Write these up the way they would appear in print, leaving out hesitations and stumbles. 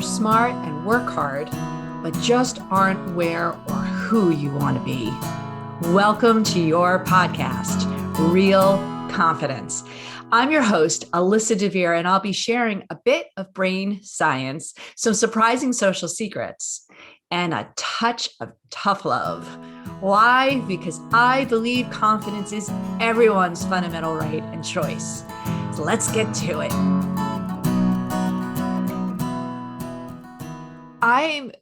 smart and work hard, but just aren't where or who you want to be. Welcome to your podcast, Real Confidence. I'm your host, Alyssa DeVere, and I'll be sharing a bit of brain science, some surprising social secrets, and a touch of tough love. Why? Because I believe confidence is everyone's fundamental right and choice. So let's get to it. I'm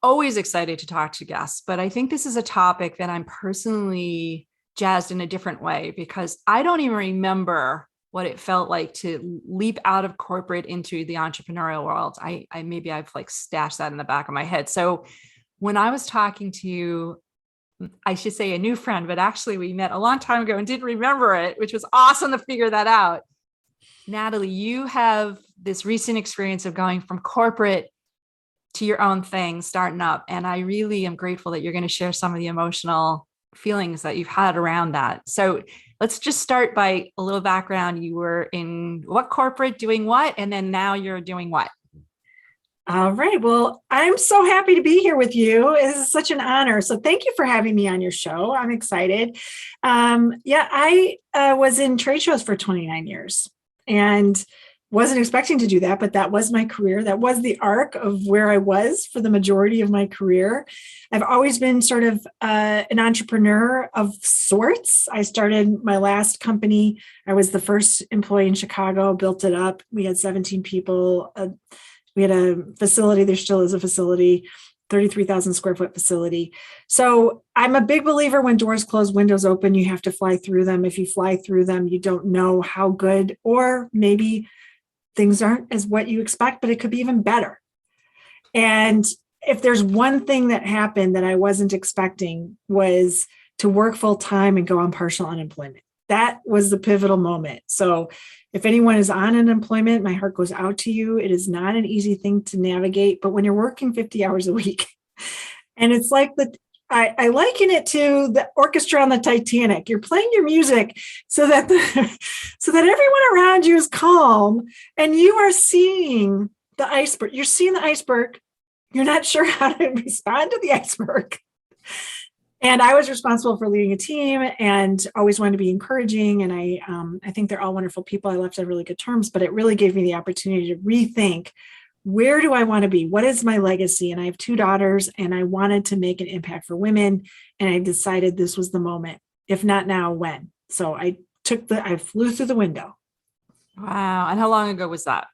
always excited to talk to guests, but I think this is a topic that I'm personally jazzed in a different way because I don't even remember what it felt like to leap out of corporate into the entrepreneurial world. Maybe I've like stashed that in the back of my head. So when I was talking to, I should say a new friend, but actually we met a long time ago and didn't remember it, which was awesome to figure that out. Natalie, you have this recent experience of going from corporate to your own thing, starting up. And I really am grateful that you're going to share some of the emotional feelings that you've had around that. So let's just start by a little background. You were in what corporate doing what? And then now you're doing what? All right. Well, I'm so happy to be here with you. This is such an honor. So thank you for having me on your show. I'm excited. I was in trade shows for 29 years and wasn't expecting to do that, but that was my career. That was the arc of where I was for the majority of my career. I've always been sort of an entrepreneur of sorts. I started my last company. I was the first employee in Chicago, built it up. We had 17 people. We had a facility. There still is a facility, 33,000 square foot facility. So I'm a big believer when doors close, windows open, you have to fly through them. If you fly through them, you don't know how good or maybe things aren't as what you expect, but it could be even better. And if there's one thing that happened that I wasn't expecting was to work full time and go on partial unemployment. That was the pivotal moment. So if anyone is on unemployment, my heart goes out to you. It is not an easy thing to navigate, but when you're working 50 hours a week, and it's like I liken it to the orchestra on the Titanic. You're playing your music so that everyone around you is calm and you are seeing the iceberg. You're seeing the iceberg. You're not sure how to respond to the iceberg. And I was responsible for leading a team and always wanted to be encouraging. And I think they're all wonderful people. I left on really good terms, but it really gave me the opportunity to rethink, where do I want to be? What is my legacy? And I have 2 daughters and I wanted to make an impact for women. And I decided this was the moment. If not now, when? So I flew through the window. Wow. And how long ago was that?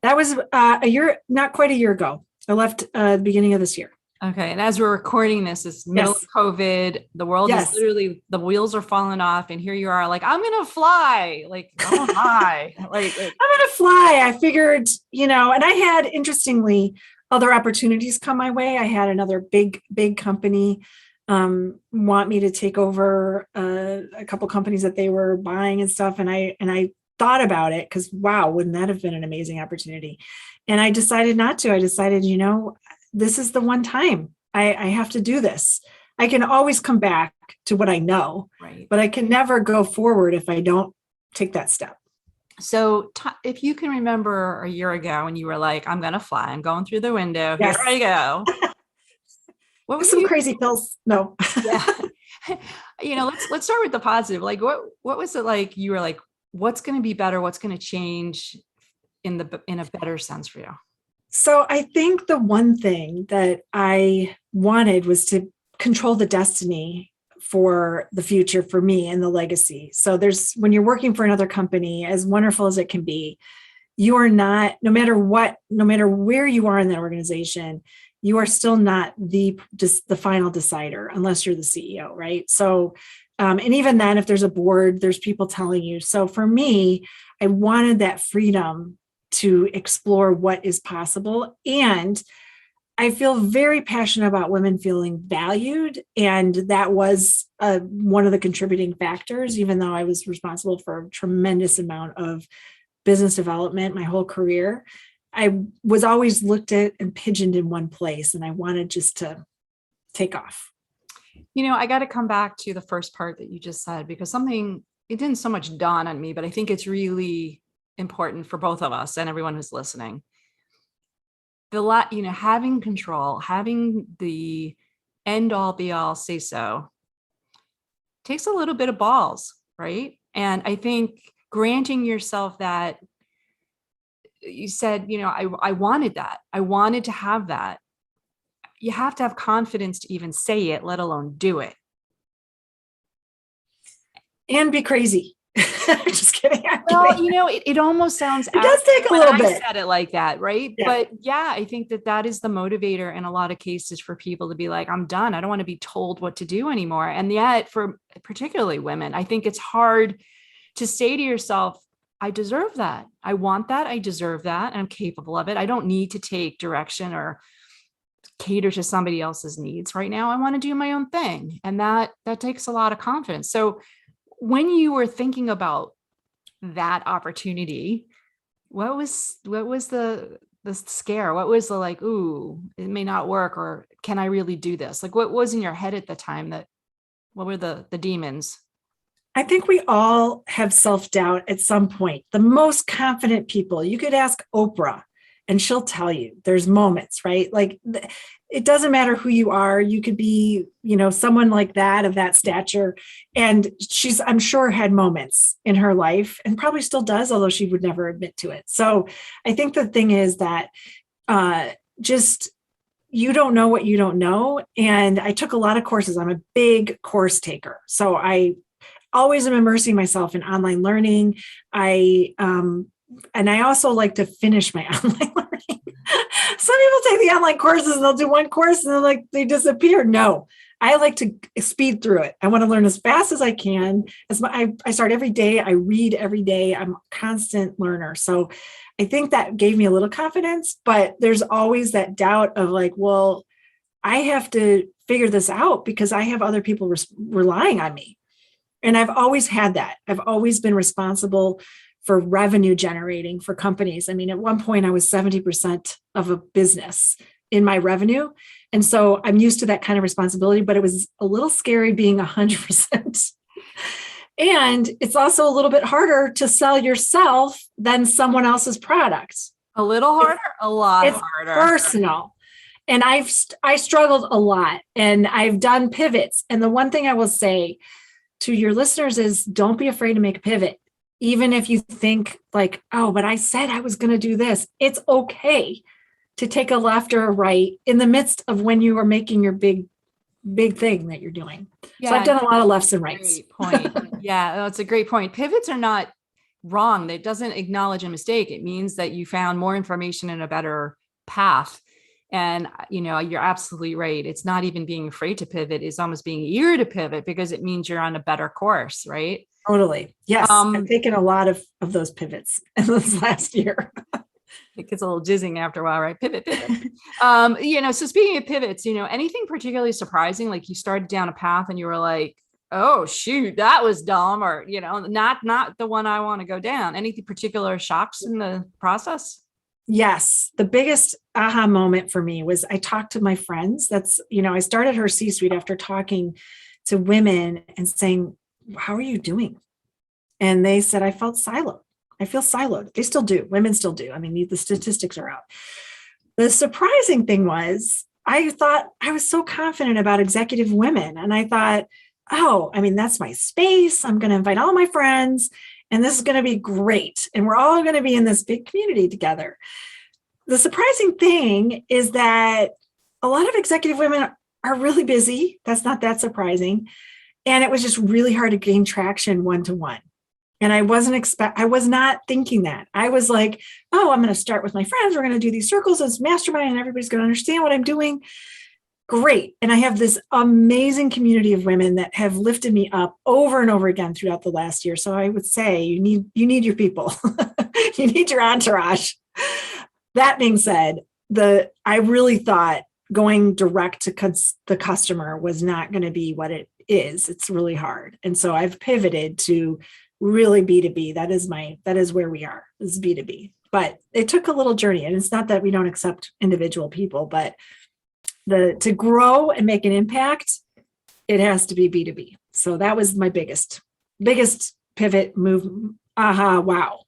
That was a year, not quite a year ago. I left the beginning of this year. Okay. And as we're recording this, it's middle of COVID. The world is literally, the wheels are falling off. And here you are like, I'm going to fly. Like, oh my, I'm going to fly. I figured, and I had, interestingly, other opportunities come my way. I had another big company want me to take over a couple companies that they were buying and stuff. And I thought about it because, wow, wouldn't that have been an amazing opportunity? And I decided not to. I decided, this is the one time I have to do this. I can always come back to what I know, right, but I can never go forward if I don't take that step. So if you can remember a year ago when you were like, I'm going to fly, I'm going through the window, yes, here I go. What was some crazy pills? No. Yeah. Let's start with the positive. Like, what was it like? You were like, what's going to be better? What's going to change in a better sense for you? So I think the one thing that I wanted was to control the destiny for the future for me and the legacy. So when you're working for another company, as wonderful as it can be, you are not, no matter where you are in that organization, you are still not the final decider unless you're the CEO, right? So, and even then, if there's a board, there's people telling you. So for me, I wanted that freedom to explore what is possible. And I feel very passionate about women feeling valued. And that was one of the contributing factors, even though I was responsible for a tremendous amount of business development my whole career. I was always looked at and pigeoned in one place, and I wanted just to take off. I got to come back to the first part that you just said, because it didn't so much dawn on me, but I think it's really important for both of us and everyone who's listening. having control, having the end all be all say so takes a little bit of balls, right? And I think granting yourself that, you said, I wanted that. I wanted to have that. You have to have confidence to even say it, let alone do it. And be crazy. Just kidding. Well, it almost sounds, it does take a little bit. I said it like that, right? Yeah. But yeah, I think that is the motivator in a lot of cases for people to be like, I'm done. I don't want to be told what to do anymore. And yet, for particularly women, I think it's hard to say to yourself, I deserve that. I want that. I deserve that. And I'm capable of it. I don't need to take direction or cater to somebody else's needs right now. I want to do my own thing. And that takes a lot of confidence. So when you were thinking about that opportunity, what was the scare? What was the like, ooh, it may not work, or can I really do this? Like, what was in your head at the time? What were the demons? I think we all have self-doubt at some point. The most confident people, you could ask Oprah and she'll tell you there's moments, right? Like it doesn't matter who you are. You could be, someone like that, of that stature. And she's, I'm sure, had moments in her life and probably still does, although she would never admit to it. So I think the thing is that just, you don't know what you don't know. And I took a lot of courses. I'm a big course taker. So I always am immersing myself in online learning. And I also like to finish my online learning. Some people take the online courses and they'll do one course and then they disappear. No, I like to speed through it. I want to learn as fast as I can. I start every day. I read every day. I'm a constant learner. So I think that gave me a little confidence, but there's always that doubt of like, well, I have to figure this out because I have other people relying on me. And I've always had that. I've always been responsible for revenue generating for companies. I mean, at one point I was 70% of a business in my revenue. And so I'm used to that kind of responsibility, but it was a little scary being 100%. And it's also a little bit harder to sell yourself than someone else's product. A little harder, a lot harder. Personal. And I struggled a lot, and I've done pivots. And the one thing I will say to your listeners is don't be afraid to make a pivot. Even if you think like, oh, but I said I was going to do this. It's okay to take a left or a right in the midst of when you are making your big thing that you're doing. Yeah, so I've done a lot of lefts and rights. Great point. Yeah, that's a great point. Pivots are not wrong. That doesn't acknowledge a mistake. It means that you found more information and a better path. And, you're absolutely right. It's not even being afraid to pivot. It's almost being eager to pivot because it means you're on a better course, right? Totally. Yes. I've taken a lot of those pivots in this last year. It gets a little jizzing after a while, right? Pivot. So speaking of pivots, anything particularly surprising, like you started down a path and you were like, oh, shoot, that was dumb, or, not the one I want to go down. Anything particular shocks in the process? Yes. The biggest aha moment for me was I talked to my friends. I started her C-suite after talking to women and saying, how are you doing? And they said, I felt siloed. I feel siloed. They still do. Women still do. I mean, the statistics are out. The surprising thing was, I thought I was so confident about executive women. And I thought, oh, I mean, that's my space. I'm going to invite all my friends and this is going to be great. And we're all going to be in this big community together. The surprising thing is that a lot of executive women are really busy. That's not that surprising. And it was just really hard to gain traction one-to-one. And I was not thinking that. I was like, oh, I'm going to start with my friends. We're going to do these circles as mastermind and everybody's going to understand what I'm doing. Great. And I have this amazing community of women that have lifted me up over and over again throughout the last year. So I would say you need your people. You need your entourage. That being said, I really thought going direct to the customer was not going to be what it is. It's really hard. And so I've pivoted to really B2B. That is where we are, is B2B. But it took a little journey. And it's not that we don't accept individual people, but to grow and make an impact, it has to be B2B. So that was my biggest pivot move. Aha, wow.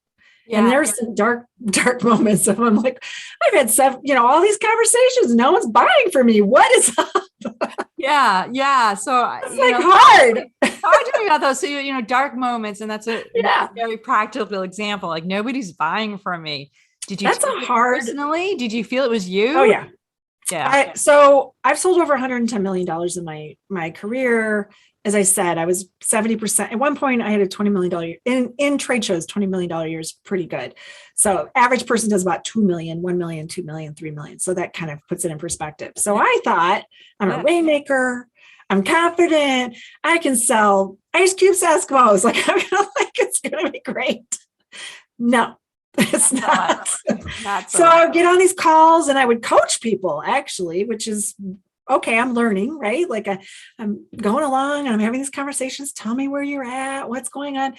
And Yeah. there's some dark moments of I'm like, I've had all these conversations. No one's buying for me. What is up? Yeah. Yeah. So, It's like hard. talk to me about those. So, dark moments. And that's a Yeah. very practical example. Like nobody's buying from me. Did you That's take a it hard. personally? Did you feel it was Oh you? yeah. Yeah. So I've sold over $110 million in my career. As I said, I was 70%. At one point, I had a $20 million in trade shows. $20 million year is pretty good. So average person does about 2 million, 1 million, 2 million, 3 million. So that kind of puts it in perspective. So I thought I'm a rainmaker. I'm confident. I can sell ice cubes to Eskimos. Like it's gonna be great. No, it's not. So I would get on these calls and I would coach people actually, which is okay. I'm learning, right? Like I'm going along and I'm having these conversations. Tell me where you're at, what's going on.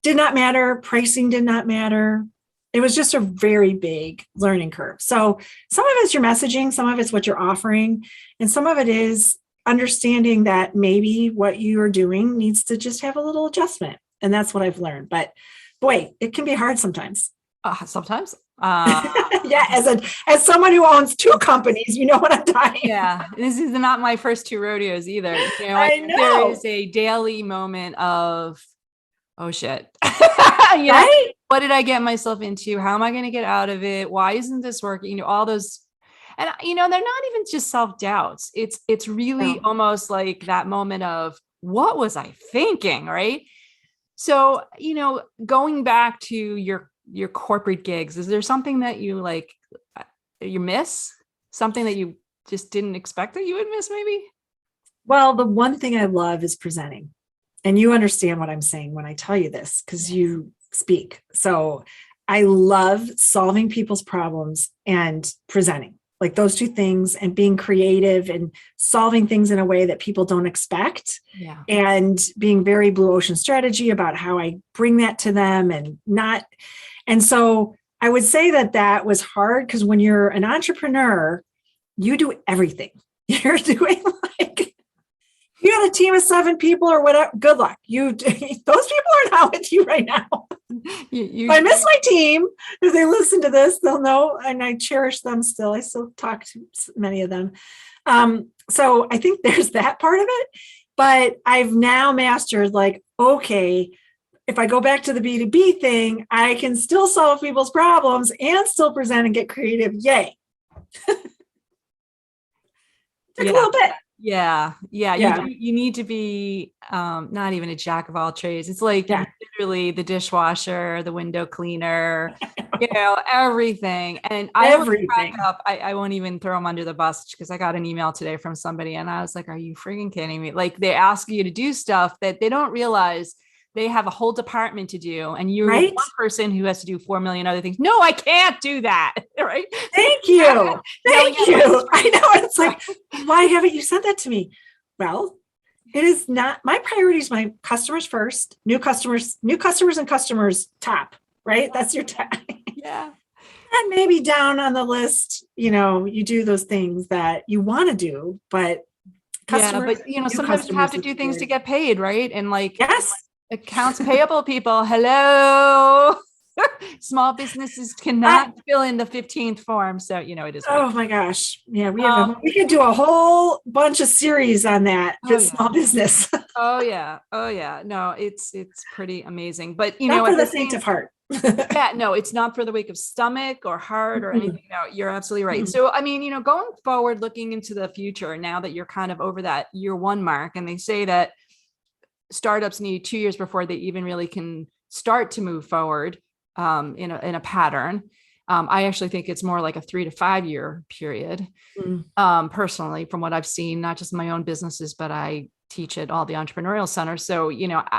Did not matter. Pricing did not matter. It was just a very big learning curve. So some of it's your messaging, some of it's what you're offering, and some of it is understanding that maybe what you are doing needs to just have a little adjustment. And that's what I've learned. But boy, it can be hard sometimes. Sometimes. Yeah, as someone who owns 2 companies, you know what I'm talking. Yeah, this is not my first 2 rodeos either. I know. There is a daily moment of, oh shit. Right? What did I get myself into? How am I going to get out of it? Why isn't this working? All those, and they're not even just self-doubts. It's really almost like that moment of what was I thinking, right? So, going back to your corporate gigs, is there something that you miss? Something that you just didn't expect that you would miss maybe? Well, the one thing I love is presenting. And you understand what I'm saying when I tell you this, because you speak. So I love solving people's problems and presenting, like those 2 things, and being creative and solving things in a way that people don't expect. Yeah. And being very blue ocean strategy about how I bring that to them and so I would say that was hard because when you're an entrepreneur, you do everything. You're doing like, you got a team of 7 people or whatever, good luck. Those people are not with you right now. I miss my team. If they listen to this, they'll know, and I cherish them still. I still talk to many of them. So I think there's that part of it, but I've now mastered like, okay, if I go back to the B2B thing, I can still solve people's problems and still present and get creative. Yay. Took a little bit. Yeah. You need to be not even a jack of all trades. It's like literally the dishwasher, the window cleaner, everything. And I won't even throw them under the bus because I got an email today from somebody and I was like, are you freaking kidding me? Like they ask you to do stuff that they don't realize they have a whole department to do. And you're one person who has to do 4 million other things. No, I can't do that. Right. Thank you. Thank you. I know. It's like, why haven't you said that to me? Well, it is not my priorities. My customers first, new customers and customers top, right? That's your top. Yeah. And maybe down on the list, you do those things that you want to do, but customers, sometimes you have to do things to get paid. Right. And like, yes. Accounts payable people, hello. Small businesses cannot fill in the 15th form. So, it is. Oh my gosh. Yeah. We could do a whole bunch of series on that for small business. Oh yeah. No, it's pretty amazing, but not for the faint of heart. Yeah, no, it's not for the weak of stomach or heart or anything. No, you're absolutely right. So, going forward, looking into the future, now that you're kind of over that year 1 mark, and they say that startups need 2 years before they even really can start to move forward in a pattern. I actually think it's more like a 3 to 5 year period. Personally, from what I've seen, not just my own businesses, but I teach at all the entrepreneurial centers. So,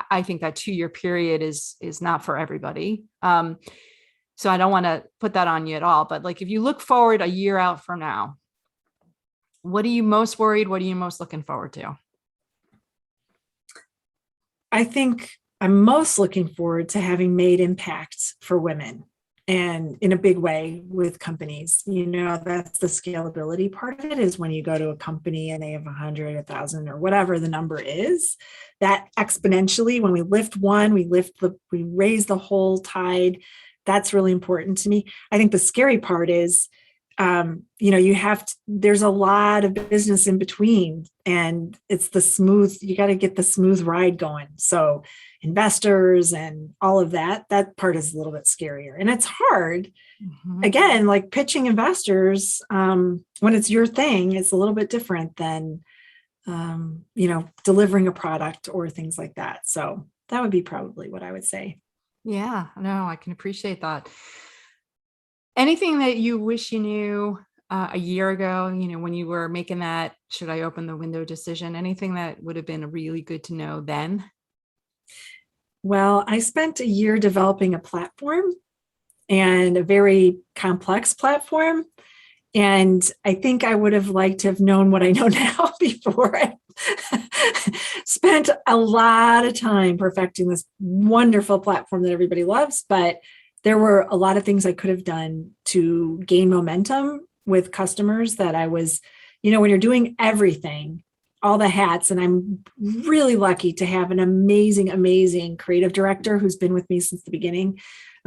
I think that 2 year period is not for everybody. So I don't want to put that on you at all, but like, if you look forward a year out from now, what are you most worried? What are you most looking forward to? I think I'm most looking forward to having made impacts for women and in a big way with companies. That's the scalability part of it, is when you go to a company and they have 100, 1,000 or whatever the number is, that exponentially, when we lift one, we raise the whole tide. that's really important to me. I think the scary part is, there's a lot of business in between, and it's you got to get the smooth ride going. So investors and all of that part is a little bit scarier, and it's hard. Mm-hmm. Again, like pitching investors, when it's your thing, it's a little bit different than, delivering a product or things like that. So that would be probably what I would say. Yeah, no, I can appreciate that. Anything that you wish you knew a year ago, when you were making that, should I open the window decision, anything that would have been really good to know then? Well, I spent a year developing a platform, and a very complex platform. And I think I would have liked to have known what I know now before I spent a lot of time perfecting this wonderful platform that everybody loves. But there were a lot of things I could have done to gain momentum with customers that I was, when you're doing everything, all the hats, and I'm really lucky to have an amazing, amazing creative director who's been with me since the beginning.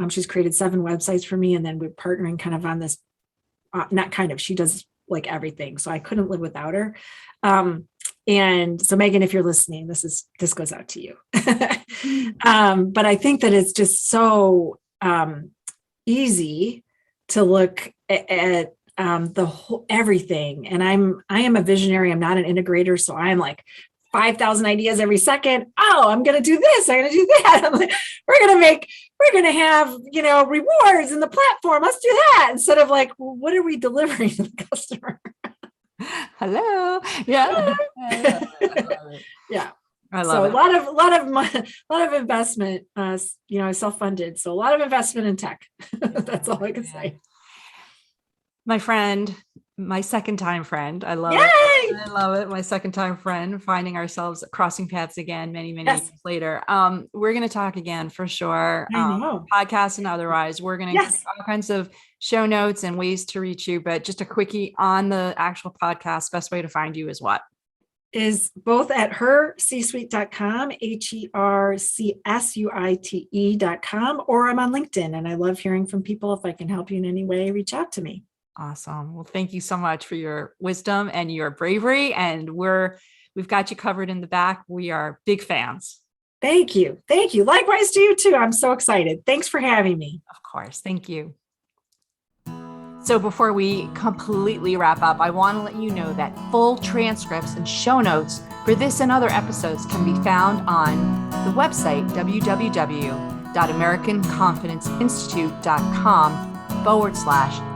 She's created 7 websites for me, and then we're partnering kind of on this, she does like everything. So I couldn't live without her. And so Megan, if you're listening, this goes out to you. But I think that it's just so easy to look at the whole everything. And I am a visionary. I'm not an integrator. So I'm like 5,000 ideas every second. Oh, I'm going to do this. I'm going to do that. I'm like, we're going to have, rewards in the platform. Let's do that. Instead of like, well, what are we delivering to the customer? Hello. Yeah. Yeah. I love it. A lot of investment, self-funded. So a lot of investment in tech. That's all I can say. My friend, my second time friend. I love Yay! it. I love it. My second time friend, finding ourselves crossing paths again many years later. We're going to talk again for sure. Podcast and otherwise. We're going to give all kinds of show notes and ways to reach you, but just a quickie on the actual podcast. Best way to find you is what? Is both at hercsuite.com, HERCSUITE.com, or I'm on LinkedIn, and I love hearing from people. If I can help you in any way, reach out to me. Awesome. Well, thank you so much for your wisdom and your bravery. And we've got you covered in the back. We are big fans. Thank you. Thank you. Likewise to you too. I'm so excited. Thanks for having me. Of course. Thank you. So before we completely wrap up, I want to let you know that full transcripts and show notes for this and other episodes can be found on the website, www.americanconfidenceinstitute.com/podcast.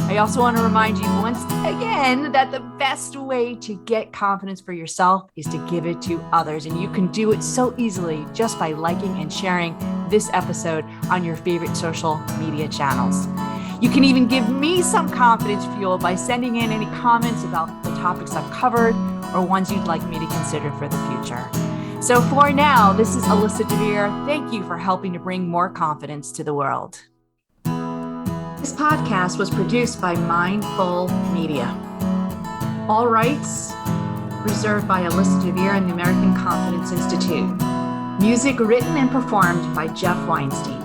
I also want to remind you once again that the best way to get confidence for yourself is to give it to others. And you can do it so easily just by liking and sharing this episode on your favorite social media channels. You can even give me some confidence fuel by sending in any comments about the topics I've covered or ones you'd like me to consider for the future. So for now, this is Alyssa DeVere. Thank you for helping to bring more confidence to the world. This podcast was produced by Mindful Media. All rights reserved by Alyssa DeVere and the American Confidence Institute. Music written and performed by Jeff Weinstein.